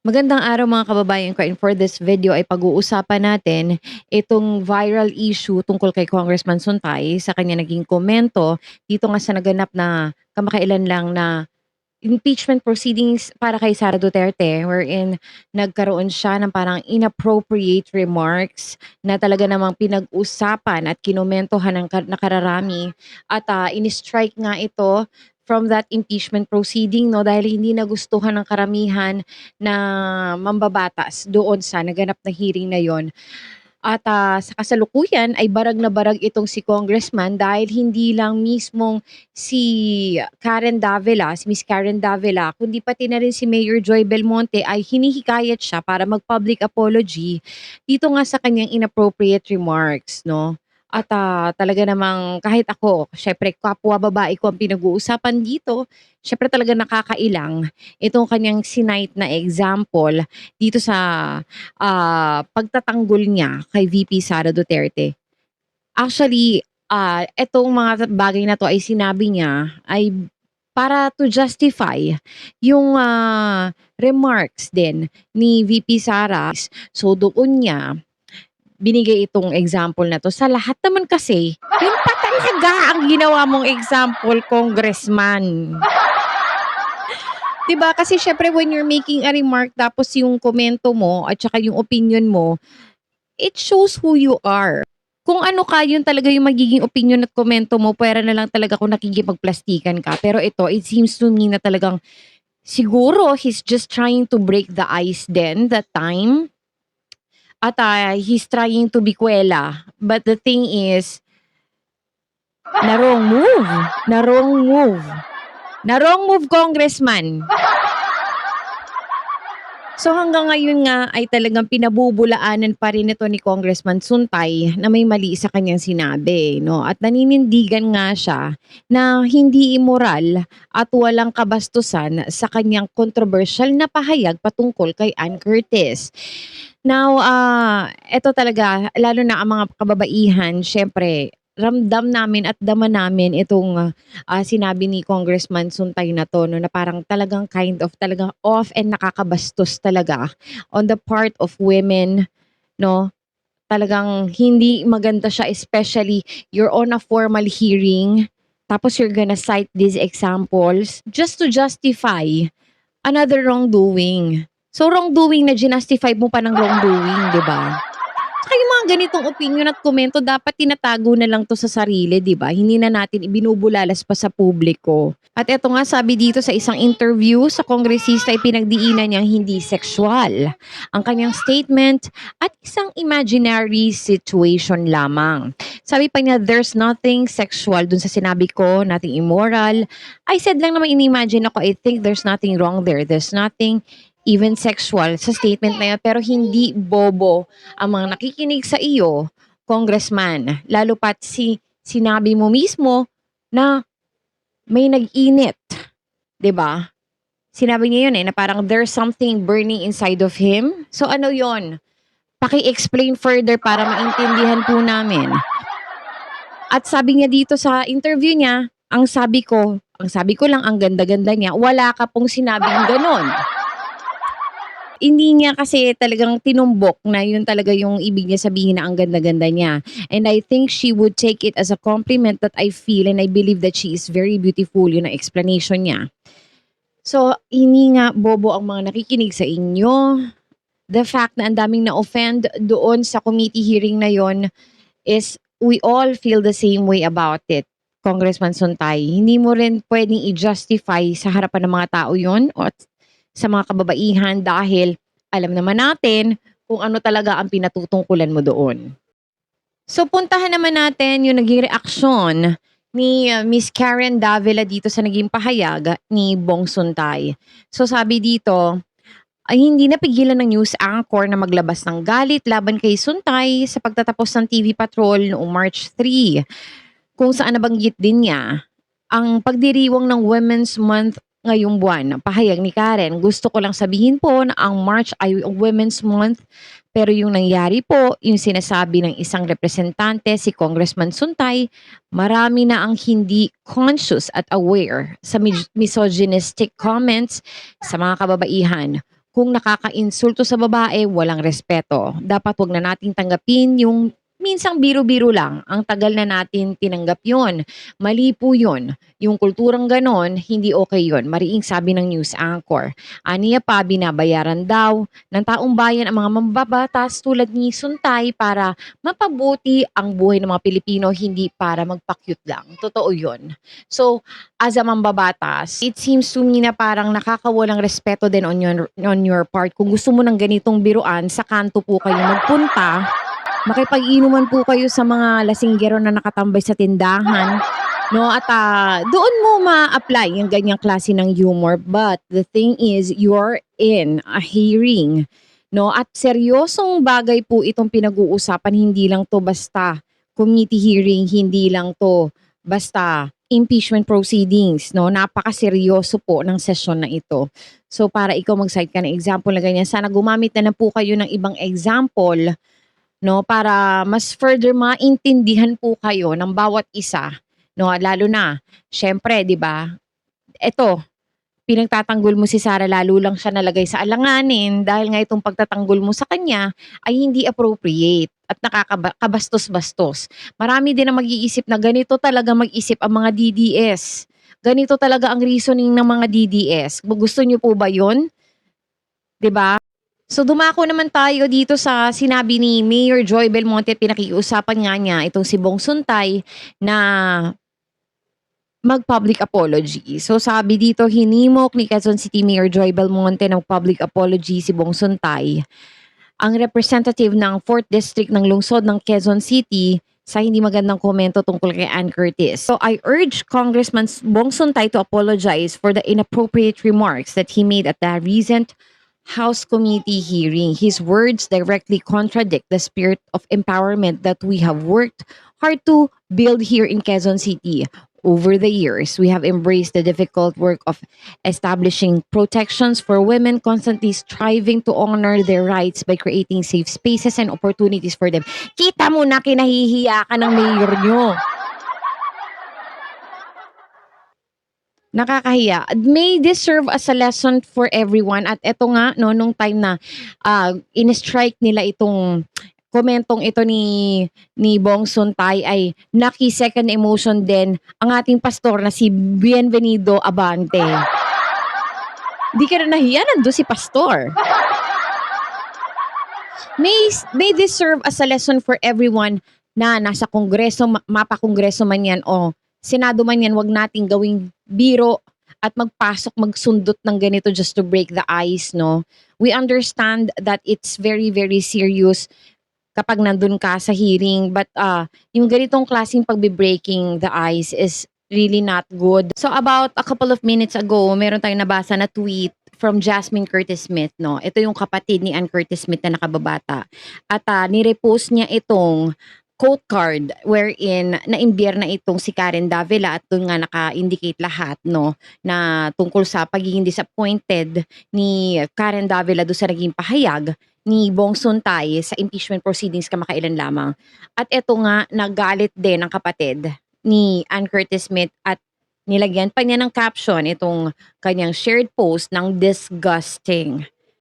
Magandang araw mga kababayan ko, and for this video ay pag-uusapan natin itong viral issue tungkol kay Congressman Suntay sa kanya naging komento dito nga sa naganap na kamakailan lang na impeachment proceedings para kay Sara Duterte, wherein nagkaroon siya ng parang inappropriate remarks na talaga namang pinag-usapan at kinomentohan ng nakararami at in-strike nga ito from that impeachment proceeding, no, dahil hindi nagustuhan ng karamihan na mambabatas doon sa naganap na hearing na yon. At sa kasalukuyan ay barag na barag itong si Congressman dahil hindi lang mismong si Karen Davila, si Miss Karen Davila, kundi pati na rin si Mayor Joy Belmonte ay hinihikayat siya para mag-public apology dito nga sa kanyang inappropriate remarks, no? At talaga namang kahit ako, syempre kapwa babae ko ang pinag-uusapan dito, syempre talaga nakakailang itong kanyang sinite na example dito sa pagtatanggol niya kay VP Sara Duterte. Actually, etong mga bagay na 'to ay sinabi niya ay para to justify yung, remarks din ni VP Sara. So, doon niya binigay itong example na 'to. Sa lahat naman kasi, yun pa talaga ang ginawa mong example, Congressman. 'Di ba? Kasi siyempre when you're making a remark tapos yung komento mo at saka yung opinion mo, it shows who you are. Kung ano ka, yun talaga yung magiging opinion at komento mo, puwera na lang talaga kung nakikipagplastikan ka. Pero ito, it seems to me na talagang siguro he's just trying to break the ice din that time at, he's trying to be kuwela. But the thing is, na-wrong move, na-wrong move. Na-wrong move, Congressman. So hanggang ngayon nga ay talagang pinabubulaanan pa rin ito ni Congressman Suntay na may mali sa kanyang sinabi, no? At naninindigan nga siya na hindi immoral at walang kabastusan sa kanyang controversial na pahayag patungkol kay Ann Curtis. Now, eto talaga, lalo na ang mga kababaihan, syempre, ramdam namin at dama namin itong sinabi ni Congressman Suntay na 'to, 'no, na parang talagang kind of talagang off and nakakabastos talaga on the part of women, 'no. Talagang hindi maganda siya, especially you're on a formal hearing, tapos you're gonna cite these examples just to justify another wrongdoing. So, wrongdoing na ginustify mo pa ng wrongdoing, 'di ba? Tsaka yung mga ganitong opinyon at komento dapat tinatago na lang 'to sa sarili, 'di ba? Hindi na natin ibinubulalas pa sa publiko. At eto nga, sabi dito sa isang interview sa kongresista ay pinagdiinan niyang hindi sexual ang kanyang statement at isang imaginary situation lamang. Sabi pa niya, "There's nothing sexual dun sa sinabi ko, nothing immoral. I said lang naman in-imagine ako, I think there's nothing wrong there. There's nothing even sexual sa statement na yun, pero hindi bobo ang mga nakikinig sa iyo, Congressman. Lalo pat sinabi mo mismo na may nag-init, 'di ba? Sinabi niya yun, na parang there's something burning inside of him. So ano yon? Paki-explain further para maintindihan po namin." At sabi niya dito sa interview niya, ang sabi ko lang ang ganda-ganda niya, wala ka pong sinabing gano'n. Hindi niya kasi talagang tinumbok na yun talaga yung ibig niya sabihin na ang ganda-ganda niya. And I think she would take it as a compliment that I feel and I believe that she is very beautiful, yun ang explanation niya. So, hindi nga bobo ang mga nakikinig sa inyo. The fact na ang daming na-offend doon sa committee hearing na yon is we all feel the same way about it. Congressman Suntay, hindi mo rin pwedeng i-justify sa harapan ng mga tao yon o sa mga kababaihan dahil alam naman natin kung ano talaga ang pinatutungkulan mo doon. So puntahan naman natin yung naging reaksyon ni Miss Karen Davila dito sa naging pahayag ni Bong Suntay. So sabi dito, ay hindi napigilan ng news anchor na maglabas ng galit laban kay Suntay sa pagtatapos ng TV Patrol noong March 3, kung saan nabanggit din niya ang pagdiriwang ng Women's Month ngayong buwan. Pahayag ni Karen, "Gusto ko lang sabihin po na ang March ay Women's Month, pero yung nangyari po, yung sinasabi ng isang representante, si Congressman Suntay, marami na ang hindi conscious at aware sa misogynistic comments sa mga kababaihan. kung nakakainsulto sa babae, walang respeto. Dapat 'wag na nating tanggapin yung minsang biro-biro lang, ang tagal na natin tinanggap yun. Mali po yun. Yung kulturang gano'n, hindi okey yun, mariing sabi ng news anchor. Aniya pa, binabayaran daw ng taong bayan ang mga mambabatas tulad ni Suntay para mapabuti ang buhay ng mga Pilipino, hindi para magpa-cute lang, totoo yun. So, as a mambabatas, it seems to me na parang nakakawalang respeto din on your part. Kung gusto mo ng ganitong biruan, sa kanto po kayo magpunta, makipag-inuman po kayo sa mga lasinggero na nakatambay sa tindahan, 'no, at, doon mo ma-apply yung ganyang klase ng humor. But the thing is, you're in a hearing, 'no, at seryosong bagay po itong pinag-uusapan. Hindi lang 'to basta committee hearing, hindi lang 'to basta impeachment proceedings, 'no. Napakaseryoso po ng sesyon na ito. So, para ikaw mag-cite ka ng example na ganyan, sana gumamit na lang po kayo ng ibang example, 'no, para mas further maintindihan po kayo ng bawat isa, 'no, lalo na siyempre 'di ba, eto pinagtatanggol mo si Sarah, lalo lang siya nalagay sa alanganin dahil nga itong pagtatanggol mo sa kanya ay hindi appropriate at kabastos-bastos. Marami din ang mag-iisip na ganito talaga mag-isip ang mga DDS. Ganito talaga ang reasoning ng mga DDS. Gusto niyo po ba 'yun, 'di ba? So dumako naman tayo dito sa sinabi ni Mayor Joy Belmonte at pinakikiusapan nga niya itong si Bong Suntay na mag-public apology. So sabi dito, hinimok ni Quezon City Mayor Joy Belmonte ng public apology si Bong Suntay, ang representative ng 4th District ng lungsod ng Quezon City, sa hindi magandang komento tungkol kay Ann Curtis. So I urge Congressman Bong Suntay to apologize for the inappropriate remarks that he made at the recent House Committee hearing. His words directly contradict the spirit of empowerment that we have worked hard to build here in Quezon City. Over the years, we have embraced the difficult work of establishing protections for women, constantly striving to honor their rights by creating safe spaces and opportunities for them. Kita mo na kinahihiya ka ng mayor nyo. Nakakahiya. May this serve as a lesson for everyone, at eto nga 'no, nung time na, in-strike nila itong komentong ito ni Bong Suntay, ay naki-second emotion din ang ating pastor na si Bienvenido Abante. 'Di ka na nahiya, nandun si pastor. May this serve as a lesson for everyone na nasa kongreso, mapa-kongreso man 'yan o senado man 'yan, 'wag nating gawing biro at magsundot ng ganito just to break the ice, 'no. We understand that it's very, very serious kapag nandun ka sa hearing, but, yung ganitong klaseng pagbe-breaking the ice is really not good. So about a couple of minutes ago, meron tayong nabasa na tweet from Jasmine Curtis Smith, 'no. Ito yung kapatid ni Ann Curtis Smith na nakababata, at, ni-repost niya itong quote card wherein na-imbyerna itong si Karen Davila, at dun nga naka-indicate lahat, 'no, na tungkol sa pagiging disappointed ni Karen Davila dun sa naging pahayag ni Bong Suntay sa impeachment proceedings kamakailan lamang. At eto nga, nagalit din ang kapatid ni Ann Curtis Smith at nilagyan pa niya ng caption itong kanyang shared post ng disgusting.